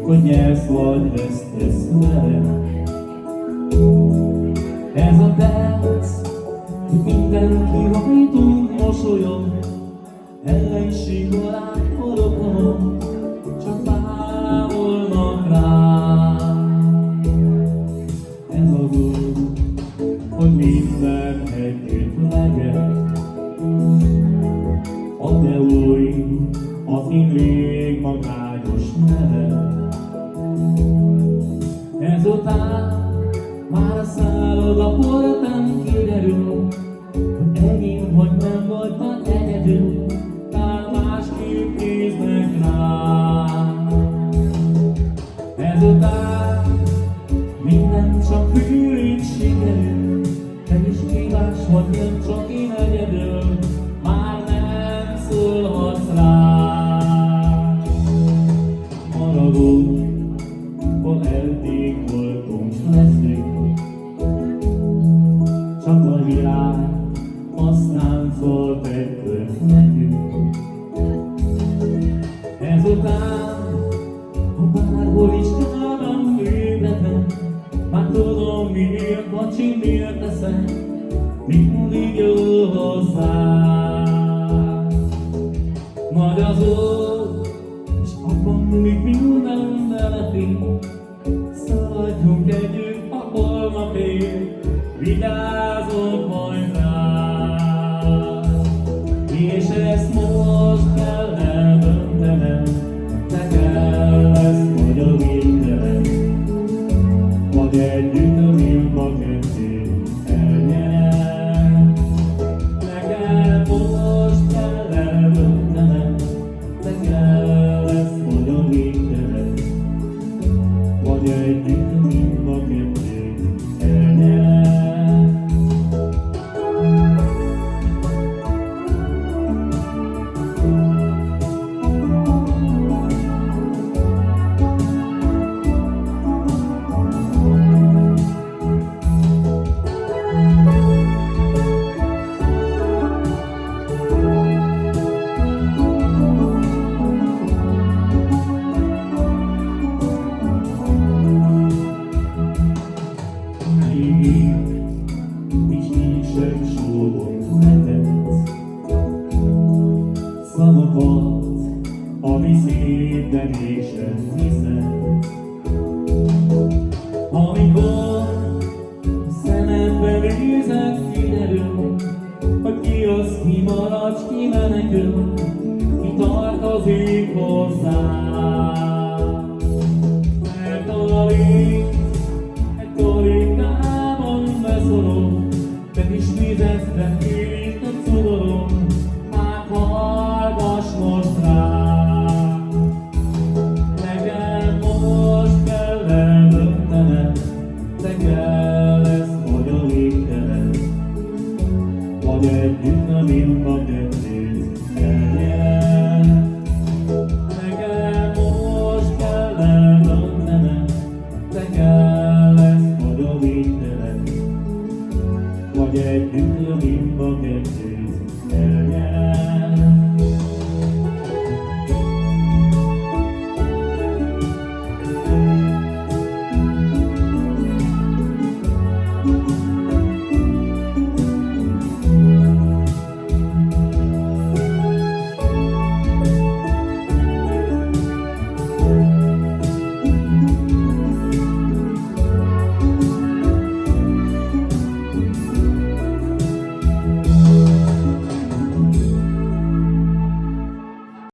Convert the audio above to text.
hogy nyersz vagy vesztesz velem. Ez a perc, hogy mindenki rajtunk mosolyog, ellenség alá halokom, csak bámulnak rám. Ez az út, hogy minden együtt legyen, a te új, a rég magányos neve. Ezután már a szállod a portán kiderül, hogy enyém vagy nem vagy már egyedül, talán másképp néznek rám. Ezután minden csak fűrít sikerül, te is hívás vagy nem csak én egyedül, már nem szólhatsz rám. Maradunk, hol eddig voltunk, leszünk, csak a világ azt láncolt egykor nekünk. Ezután, ha bárhol is talán végletem, már tudom miért, vagy miért teszem, mindig jó hozzám. Nagy az út, és abban még minden belefér, szaladjunk együtt a holnapért, vigyázzunk majd rá. És ezt most kell eldöntenem, nekem lesz vagy a végtelen, vagy együtt a milba ketté elnyerem. Nekem most kell eldöntenem, nekem lesz vagy a végtelen, vagy együtt a milba ketté elnyerem. És így sem sóvont nevet, szavakat, ami szépen és sem hiszed. Amikor szemedbe nézek, kiderül, hogy ki az, ki marad, ki menekül, ki tartozik hozzá.